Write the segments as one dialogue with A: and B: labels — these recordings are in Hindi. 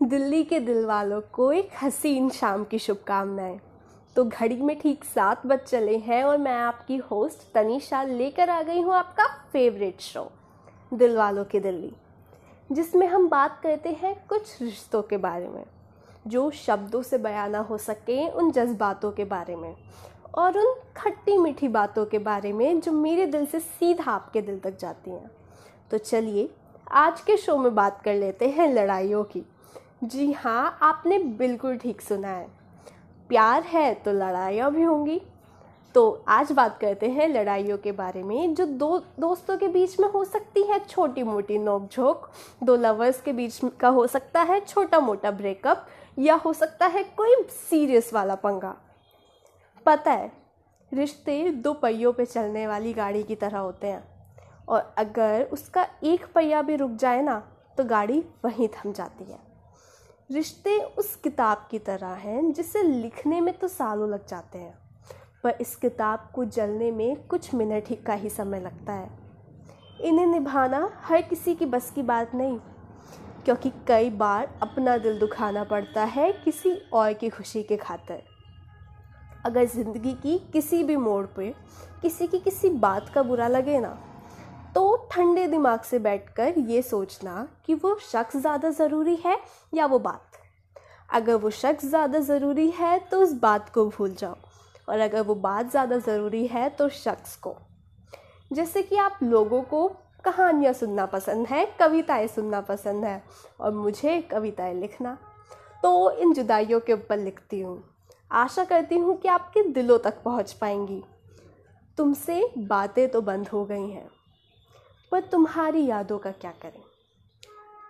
A: दिल्ली के दिल वालों को एक हसीन शाम की शुभकामनाएं। तो घड़ी में ठीक 7 बज चले हैं और मैं आपकी होस्ट तनीषा लेकर आ गई हूँ आपका फेवरेट शो दिल वालों की दिल्ली, जिसमें हम बात करते हैं कुछ रिश्तों के बारे में जो शब्दों से बयां ना हो सके, उन जज्बातों के बारे में और उन खट्टी मीठी बातों के बारे में जो मेरे दिल से सीधा आपके दिल तक जाती हैं। तो चलिए आज के शो में बात कर लेते हैं लड़ाइयों की। जी हाँ, आपने बिल्कुल ठीक सुना है, प्यार है तो लड़ाइयाँ भी होंगी। तो आज बात करते हैं लड़ाइयों के बारे में जो दो दोस्तों के बीच में हो सकती है, छोटी मोटी नोक-झोंक, दो लवर्स के बीच का हो सकता है छोटा मोटा ब्रेकअप, या हो सकता है कोई सीरियस वाला पंगा। पता है, रिश्ते 2 पहियों पे चलने वाली गाड़ी की तरह होते हैं और अगर उसका एक पहिया भी रुक जाए ना तो गाड़ी वहीं थम जाती है। रिश्ते उस किताब की तरह हैं जिसे लिखने में तो सालों लग जाते हैं, पर इस किताब को जलने में कुछ मिनट ही का ही समय लगता है। इन्हें निभाना हर किसी की बस की बात नहीं, क्योंकि कई बार अपना दिल दुखाना पड़ता है किसी और की खुशी के खातिर। अगर ज़िंदगी की किसी भी मोड़ पे किसी की किसी बात का बुरा लगे ना, तो ठंडे दिमाग से बैठकर ये सोचना कि वो शख्स ज़्यादा ज़रूरी है या वो बात। अगर वो शख्स ज़्यादा ज़रूरी है तो उस बात को भूल जाओ, और अगर वो बात ज़्यादा ज़रूरी है तो शख्स को। जैसे कि आप लोगों को कहानियाँ सुनना पसंद है, कविताएं सुनना पसंद है, और मुझे कविताएं लिखना, तो इन जुदाइयों के ऊपर लिखती हूँ। आशा करती हूँ कि आपके दिलों तक पहुँच पाएंगी। तुमसे बातें तो बंद हो गई हैं, पर तुम्हारी यादों का क्या करें।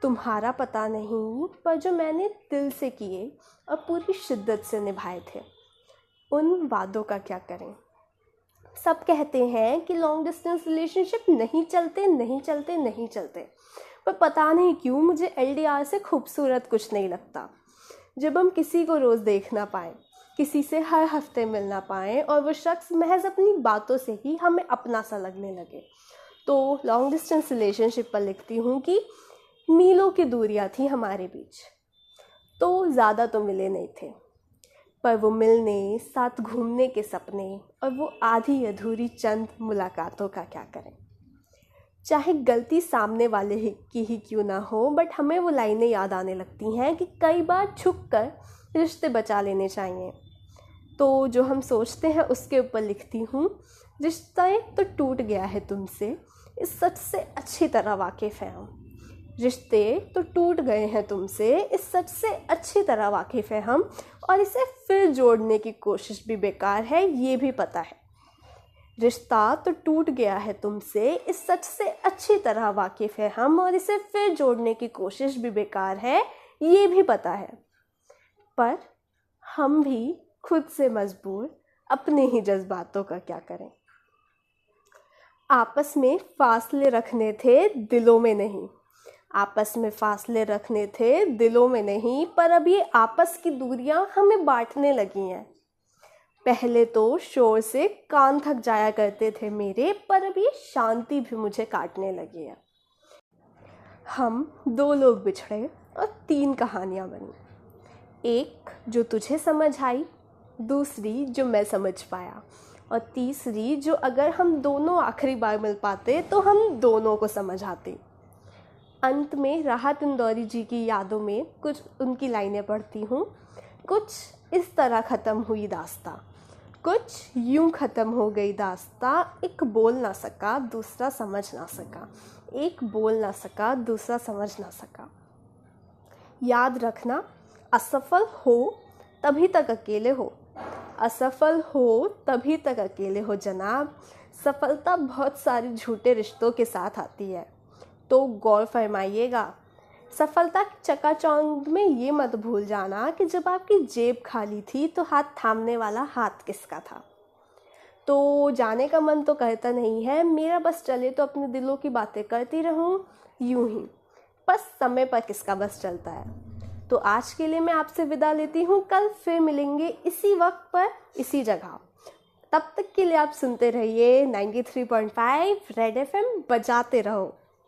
A: तुम्हारा पता नहीं, पर जो मैंने दिल से किए और पूरी शिद्दत से निभाए थे, उन वादों का क्या करें। सब कहते हैं कि लॉन्ग डिस्टेंस रिलेशनशिप नहीं चलते, पर पता नहीं क्यों मुझे LDR से खूबसूरत कुछ नहीं लगता। जब हम किसी को रोज़ देख ना पाएँ, किसी से हर हफ्ते मिल ना पाएँ और वो शख्स महज अपनी बातों से ही हमें अपना सा लगने लगे, तो लॉन्ग डिस्टेंस रिलेशनशिप पर लिखती हूँ कि मीलों की दूरियाँ थी हमारे बीच, तो ज़्यादा तो मिले नहीं थे, पर वो मिलने, साथ घूमने के सपने और वो आधी अधूरी चंद मुलाकातों का क्या करें। चाहे गलती सामने वाले की ही क्यों ना हो, बट हमें वो लाइनें याद आने लगती हैं कि कई बार झुक कर रिश्ते बचा लेने चाहिए। तो जो हम सोचते हैं उसके ऊपर लिखती हूँ, रिश्ता तो टूट गया है तुमसे, इस सच से अच्छी तरह वाकिफ़ है हम। रिश्ते तो टूट गए हैं तुमसे, इस सच से अच्छी तरह वाकिफ़ है हम, और इसे फिर जोड़ने की कोशिश भी बेकार है, ये भी पता है। रिश्ता तो टूट गया है तुमसे, इस सच से अच्छी तरह वाकिफ़ है हम, और इसे फिर जोड़ने की कोशिश भी बेकार है, ये भी पता है। पर हम भी खुद से मजबूर अपने ही जज्बातों का क्या करें। आपस में फासले रखने थे, दिलों में नहीं। आपस में फासले रखने थे, दिलों में नहीं, पर अब ये आपस की दूरियां हमें बांटने लगी हैं। पहले तो शोर से कान थक जाया करते थे मेरे, पर अब ये शांति भी मुझे काटने लगी है। हम 2 लोग बिछड़े और 3 कहानियाँ बनी। एक जो तुझे समझ आई, दूसरी जो मैं समझ पाया, और तीसरी जो अगर हम दोनों आखिरी बार मिल पाते तो हम दोनों को समझ आती। अंत में राहत इंदौरी जी की यादों में कुछ उनकी लाइनें पढ़ती हूँ। कुछ इस तरह ख़त्म हुई दास्तां, कुछ यूं ख़त्म हो गई दास्तां, एक बोल ना सका दूसरा समझ ना सका, एक बोल ना सका दूसरा समझ ना सका। याद रखना, असफल हो तभी तक अकेले हो, असफल हो तभी तक अकेले हो जनाब। सफलता बहुत सारे झूठे रिश्तों के साथ आती है, तो गौर फरमाइएगा। सफलता की चकाचौंध में ये मत भूल जाना कि जब आपकी जेब खाली थी तो हाथ थामने वाला हाथ किसका था। तो जाने का मन तो करता नहीं है मेरा, बस चले तो अपने दिलों की बातें करती रहूं यूं ही, बस समय पर किसका बस चलता है। तो आज के लिए मैं आपसे विदा लेती हूँ, कल फिर मिलेंगे इसी वक्त पर इसी जगह। तब तक के लिए आप सुनते रहिए 93.5 रेड FM, बजाते रहो।